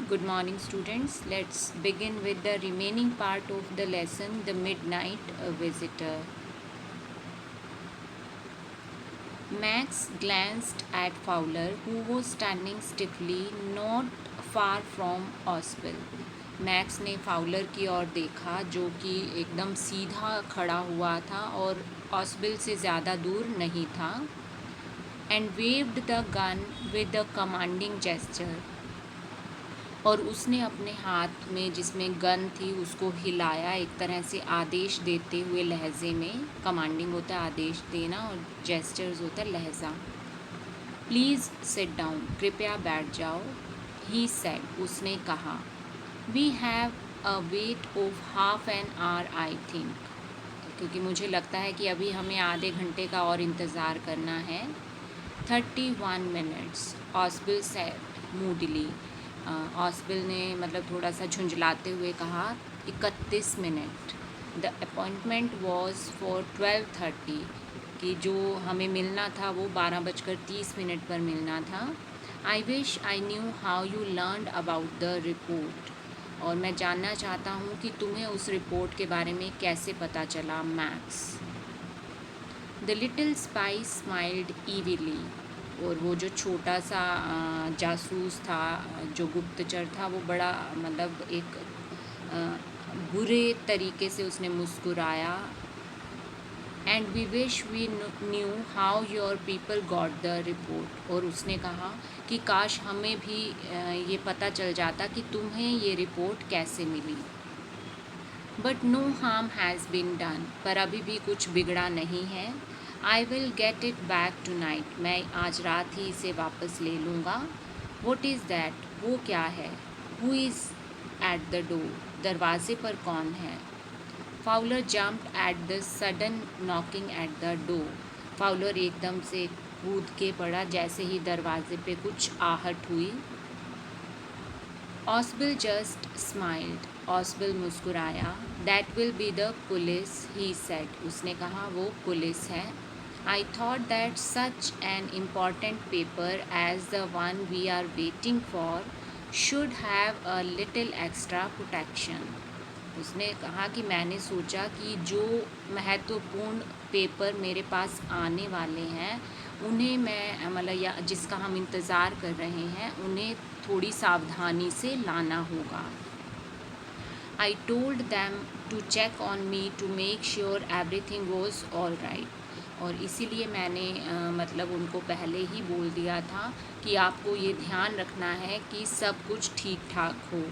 Good morning, students. Let's begin with the remaining part of the lesson, the midnight visitor. Max glanced at Fowler, who was standing stiffly not far from Oswell. Max ने Fowler की ओर देखा जो कि एकदम सीधा खड़ा हुआ था और ऑस्बिल से ज़्यादा दूर नहीं था. And waived the gun with the commanding gesture, और उसने अपने हाथ में जिसमें गन थी उसको हिलाया एक तरह से आदेश देते हुए लहजे में. कमांडिंग होता है आदेश देना और जेस्चर्स होता है लहजा. प्लीज़ सिट डाउन, कृपया बैठ जाओ. ही सेड, उसने कहा. We have a wait of half an hour I think, क्योंकि मुझे लगता है कि अभी हमें आधे घंटे का और इंतज़ार करना है. 31 मिनट्स, ऑस्बिल सेड मूडली. ऑस्बिल ने मतलब थोड़ा सा झुंझलाते हुए कहा. 31 minute. The appointment was for 12:30, कि जो हमें मिलना था वो 12:30 पर मिलना था. I wish I knew how you learn about the report, और मैं जानना चाहता हूँ कि तुम्हें उस रिपोर्ट के बारे में कैसे पता चला. Max. The little spy smiled evilly, और वो जो छोटा सा जासूस था, जो गुप्तचर था, वो बड़ा मतलब एक बुरे तरीके से उसने मुस्कुराया. And we wish we knew how your people got the report, और उसने कहा कि काश हमें भी ये पता चल जाता कि तुम्हें ये रिपोर्ट कैसे मिली. But no harm has been done, पर अभी भी कुछ बिगड़ा नहीं है. I will get it back tonight, मैं आज रात ही इसे वापस ले लूँगा. वॉट इज़ दैट, वो क्या है. Who is at the door, दरवाजे पर कौन है. Fowler jumped at the sudden knocking at the door, Fowler एकदम से कूद के पड़ा जैसे ही दरवाजे पे कुछ आहट हुई. ऑस्बिल जस्ट स्माइल्ड, ऑस्बिल मुस्कुराया. That will be the police, he said, उसने कहा वो पुलिस है. I thought that such an important paper as the one we are waiting for should have a little extra protection. उसने कहा कि मैंने सोचा कि जो महत्वपूर्ण पेपर मेरे पास आने वाले हैं उन्हें मैं मतलब या जिसका हम इंतज़ार कर रहे हैं उन्हें थोड़ी सावधानी से लाना होगा. I told them to check on me to make sure everything was all right, और इसीलिए मैंने मतलब उनको पहले ही बोल दिया था कि आपको ये ध्यान रखना है कि सब कुछ ठीक ठाक हो.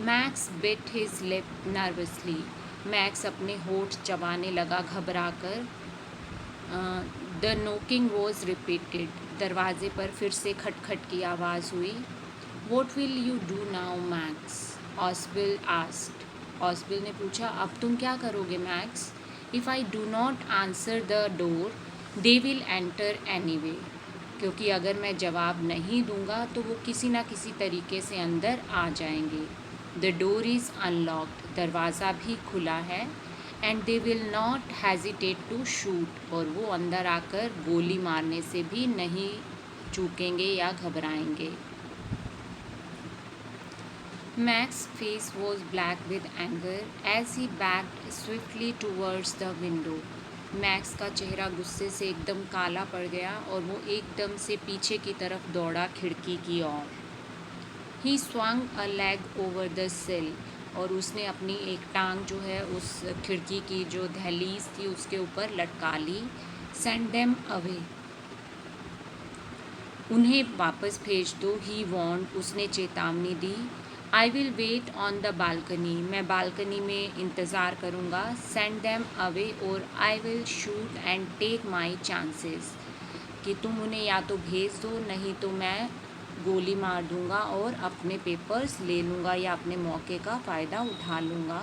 Max bit his lip nervously, max अपने होठ चबाने लगा घबराकर. द नोकिंग वॉज रिपीटेड, दरवाजे पर फिर से खटखट की आवाज़ हुई. What will you do now Max, Oswell asked. Oswell ने पूछा, अब तुम क्या करोगे Max. If I do not answer the door they will enter anyway, क्योंकि अगर मैं जवाब नहीं दूंगा तो वो किसी ना किसी तरीके से अंदर आ जाएंगे. द डोर इज़ अनलॉक्ड, दरवाज़ा भी खुला है. And they will not hesitate to shoot, और वो अंदर आकर गोली मारने से भी नहीं चूकेंगे या घबराएंगे. Max face was black with anger as he backed swiftly towards the window. Max का चेहरा गुस्से से एकदम काला पड़ गया और वो एकदम से पीछे की तरफ दौड़ा खिड़की की ओर. ही swung a leg over the sill, और उसने अपनी एक टांग जो है उस खिड़की की जो दहलीज थी उसके ऊपर लटका ली. सेंड देम अवे, उन्हें वापस भेज दो. ही वॉन्ड, उसने चेतावनी दी. I will wait on the balcony, मैं बालकनी में इंतज़ार करूँगा. सेंड देम अवे और I will shoot and take my chances, कि तुम उन्हें या तो भेज दो, नहीं तो मैं गोली मार दूंगा और अपने पेपर्स ले लूँगा या अपने मौके का फ़ायदा उठा लूँगा.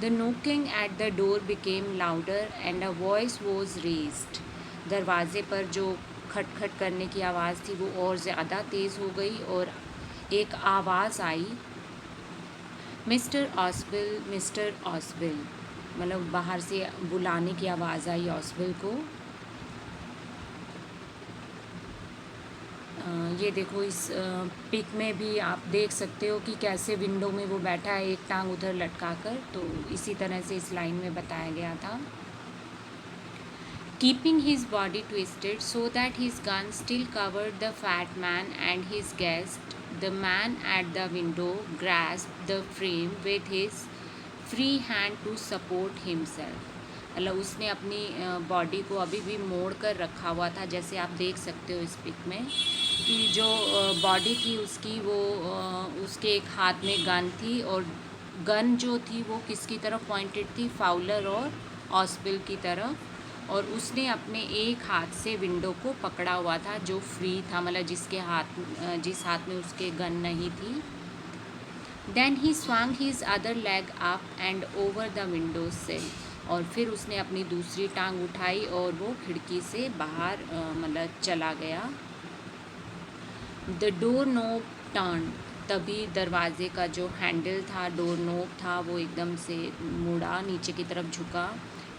The knocking at the door became louder and a voice was raised, दरवाज़े पर जो खटखट करने की आवाज़ थी वो और ज़्यादा तेज़ हो गई और एक आवाज़ आई. मिस्टर ऑस्बिल, मिस्टर ऑस्बिल, मतलब बाहर से बुलाने की आवाज़ आई ऑस्बिल को. ये देखो इस पिक में भी आप देख सकते हो कि कैसे विंडो में वो बैठा है, एक टांग उधर लटका कर। तो इसी तरह से इस लाइन में बताया गया था। Keeping his body twisted so that his gun still covered the fat man and his guest, the man at the window grasped the frame with his free hand to support himself. मतलब उसने अपनी body को अभी भी मोड़ कर रखा हुआ था, जैसे आप देख सकते हो इस पिक में कि जो बॉडी थी उसकी, वो उसके एक हाथ में गन थी, और गन जो थी वो किसकी तरफ पॉइंटेड थी, फाउलर और ऑस्वेल की तरफ। और उसने अपने एक हाथ से विंडो को पकड़ा हुआ था जो फ्री था, मतलब जिस हाथ में उसके गन नहीं थी। Then he swung his other leg up and over the window sill, और फिर उसने अपनी दूसरी टांग उठाई और वो खिड़की से बाहर मतलब चला गया। द डोर नोब टर्न, तभी दरवाजे का जो हैंडल था, डोर नोब था, वो एकदम से मुड़ा, नीचे की तरफ झुका।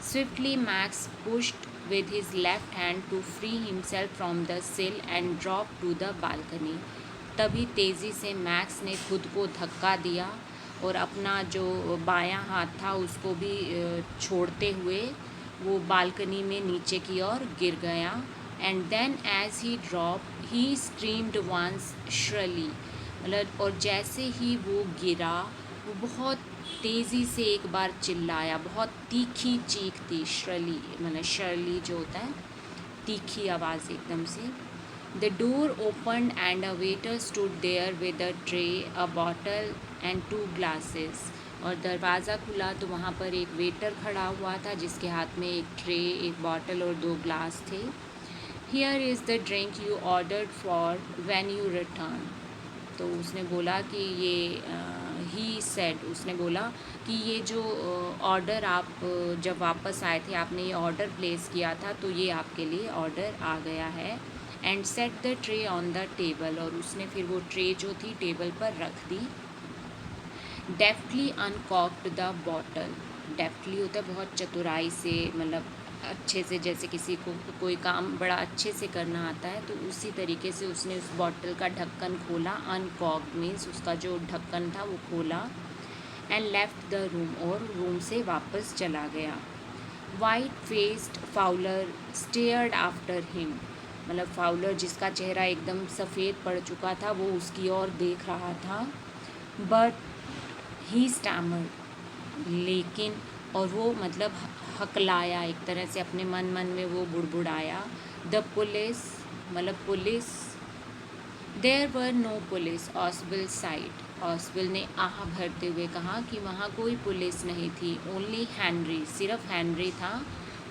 Swiftly Max pushed with his left hand to free himself from the sill and dropped to the balcony. तभी तेज़ी से मैक्स ने खुद को धक्का दिया और अपना जो बायां हाथ था उसको भी छोड़ते हुए वो बालकनी में नीचे की ओर गिर गया। And then as he drop he screamed once shrilly, मतलब और जैसे ही वो गिरा वो बहुत तेज़ी से एक बार चिल्लाया, बहुत तीखी चीख थी, श्रली मतलब शर्ली जो होता है, तीखी आवाज़ एकदम से। The door open and a waiter stood there with a tray, a bottle and 2 glasses, और दरवाज़ा खुला तो वहाँ पर एक वेटर खड़ा हुआ था जिसके हाथ में एक ट्रे, एक बॉटल और 2 ग्लास थे। Here is the drink you ordered for when you return, तो उसने बोला कि ये ही सेड, उसने बोला कि ये जो ऑर्डर आप जब वापस आए थे, आपने ये ऑर्डर प्लेस किया था, तो ये आपके लिए ऑर्डर आ गया है। And set the tray on the table, और उसने फिर वो ट्रे जो थी टेबल पर रख दी। डेफ्टली अनकॉक्ड द बॉटल, डेफ्टली होता है बहुत चतुराई से, मतलब अच्छे से, जैसे किसी को कोई काम बड़ा अच्छे से करना आता है, तो उसी तरीके से उसने उस बॉटल का ढक्कन खोला। अनकॉक्ड मीन्स उसका जो ढक्कन था वो खोला। एंड लेफ्ट द रूम, और रूम से वापस चला गया। White faced Fowler stared after him, मतलब फाउलर जिसका चेहरा एकदम सफ़ेद पड़ चुका था वो उसकी ओर देख रहा था। बट ही स्टैमर्ड, लेकिन, और वो मतलब हकलाया एक तरह से, अपने मन में वो बुड़बुड़ाया। द पुलिस, मतलब police. There were no police, Oswell said, Oswell ने आह भरते हुए कहा कि वहाँ कोई पुलिस नहीं थी। ओनली हैनरी, सिर्फ हैनरी था।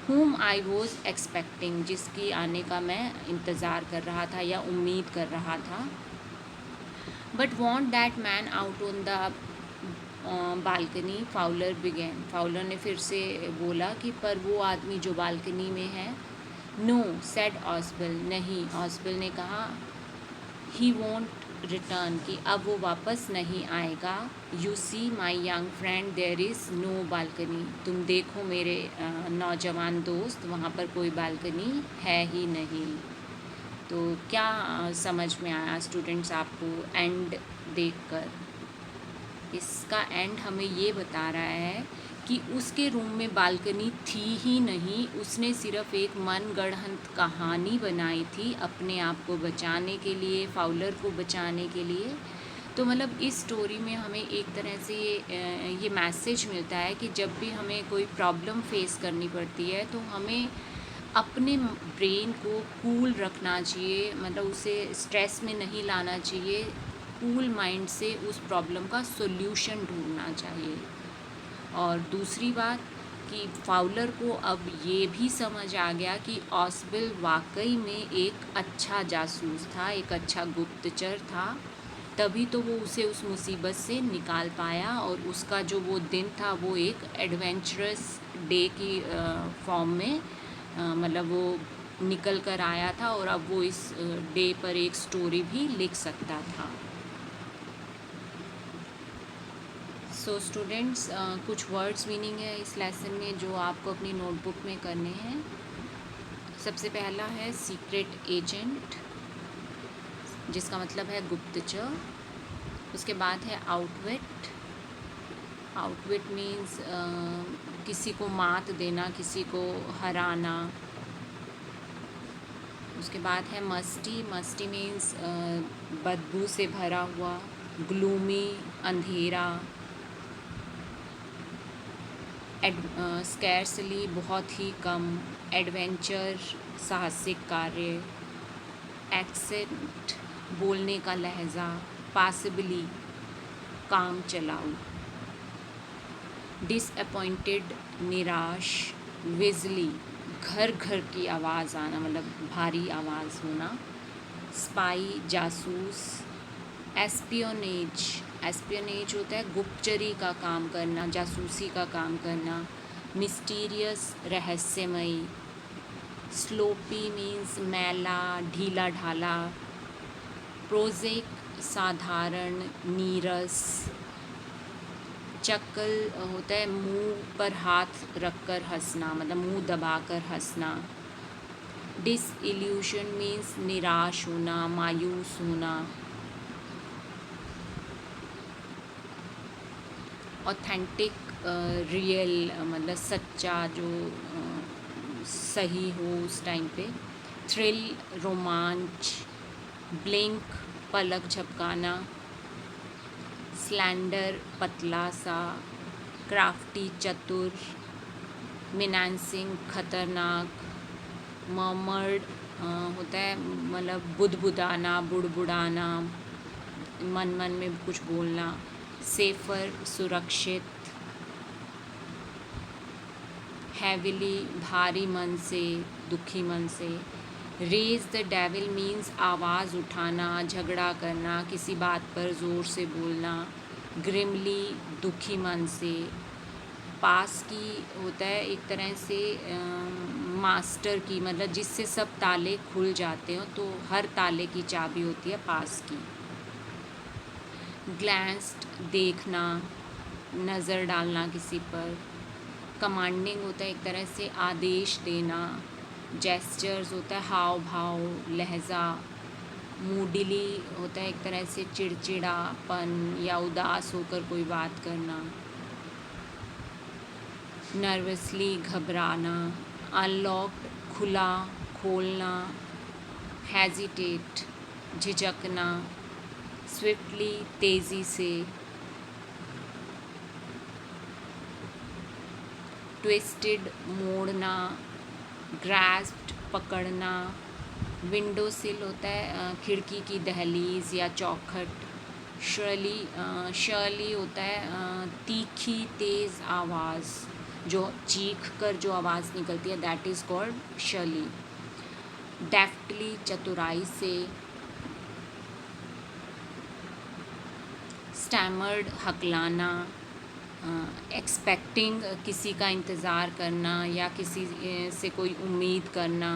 whom आई वॉज एक्सपेक्टिंग, जिसकी आने का मैं इंतज़ार कर रहा था या उम्मीद कर रहा था। But want that man out on the balcony, Fowler began, Fowler ने फिर से बोला कि पर वो आदमी जो बालकनी में है। नो सेड ऑस्वेल, नहीं, ऑस्वेल ने कहा। ही वोंट रिटर्न, कि अब वो वापस नहीं आएगा। You see my young friend there is no balcony, तुम देखो मेरे नौजवान दोस्त, वहाँ पर कोई बालकनी है ही नहीं। तो क्या समझ में आया स्टूडेंट्स आपको एंड देखकर? इसका एंड हमें ये बता रहा है कि उसके रूम में बालकनी थी ही नहीं, उसने सिर्फ एक मनगढ़ंत कहानी बनाई थी अपने आप को बचाने के लिए, फाउलर को बचाने के लिए। तो मतलब इस स्टोरी में हमें एक तरह से ये मैसेज मिलता है कि जब भी हमें कोई प्रॉब्लम फेस करनी पड़ती है तो हमें अपने ब्रेन को कूल रखना चाहिए, मतलब उसे स्ट्रेस में नहीं लाना चाहिए, कूल माइंड से उस प्रॉब्लम का सॉल्यूशन ढूंढना चाहिए। और दूसरी बात कि फाउलर को अब ये भी समझ आ गया कि ऑस्वेल वाकई में एक अच्छा जासूस था, एक अच्छा गुप्तचर था, तभी तो वो उसे उस मुसीबत से निकाल पाया, और उसका जो वो दिन था वो एक एडवेंचरस डे की फॉर्म में मतलब वो निकल कर आया था, और अब वो इस डे पर एक स्टोरी भी लिख सकता था। सो स्टूडेंट्स, कुछ वर्ड्स मीनिंग है इस लेसन में जो आपको अपनी नोटबुक में करने हैं। सबसे पहला है सीक्रेट एजेंट, जिसका मतलब है गुप्तचर। उसके बाद है आउटविट। आउटविट मीन्स किसी को मात देना, किसी को हराना। उसके बाद है मस्टी। मस्टी मीन्स बदबू से भरा हुआ, ग्लूमी, अंधेरा। स्कैर्सली बहुत ही कम। एडवेंचर साहसिक कार्य। एक्सेंट बोलने का लहजा। पॉसिबली काम चलाऊ। डिसअपॉइंटेड निराश। विजली घर घर की आवाज़ आना, मतलब भारी आवाज़ होना। स्पाई जासूस। एस्पियोनेज। एस्पियोनेज होता है गुप्तचरी का काम करना, जासूसी का काम करना। मिस्टीरियस रहस्यमयी। स्लोपी मीन्स मैला, ढीला ढाला। प्रोजेक साधारण, नीरस। चक्ल होता है मुंह पर हाथ रखकर हंसना, मतलब मुंह दबाकर हंसना। डिसइल्यूशन मीन्स निराश होना, मायूस होना। ऑथेंटिक रियल, मतलब सच्चा, जो सही हो उस टाइम पे। थ्रिल रोमांच। ब्लिंक पलक झपकाना। स्लैंडर पतला सा। क्राफ्टी चतुर। मिनांसिंग खतरनाक। मर्मर्ड होता है मतलब बुदबुदाना, बुड़बुड़ाना, मन मन में कुछ बोलना। सेफर सुरक्षित। हैविली भारी मन से, दुखी मन से। रेज द डेविल मीन्स आवाज़ उठाना, झगड़ा करना, किसी बात पर ज़ोर से बोलना। ग्रिमली दुखी मन से। पास की होता है एक तरह से मास्टर की, मतलब जिससे सब ताले खुल जाते हो, तो हर ताले की चाबी होती है पास की। ग्लैंस्ड देखना, नज़र डालना किसी पर। कमांडिंग होता है एक तरह से आदेश देना। जेस्चर्स होता है हाव भाव, लहजा। मूडिली होता है एक तरह से चिड़चिड़ापन या उदास होकर कोई बात करना। नर्वसली घबराना। अनलॉक्ड खुला, खोलना। हेजिटेट झिझकना। स्विफ्टली तेज़ी से। ट्विस्टेड मोड़ना। ग्रास्प्ड पकड़ना। विंडो सिल होता है खिड़की की दहलीज या चौखट। शर्ली होता है तीखी तेज़ आवाज़, जो चीख कर जो आवाज़ निकलती है, that is called Shirley. Deftly चतुराई से। स्टैमर्ड हकलाना। एक्सपेक्टिंग किसी का इंतज़ार करना या किसी से कोई उम्मीद करना।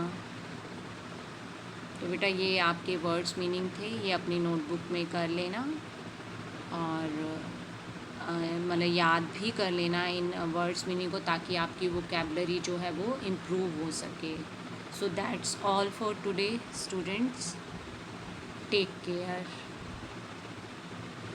तो बेटा ये आपके वर्ड्स मीनिंग थे, ये अपनी नोटबुक में कर लेना और मतलब याद भी कर लेना इन वर्ड्स मीनिंग को, ताकि आपकी वोकैबुलरी जो है वो इम्प्रूव हो सके। So that's all for today students, take care.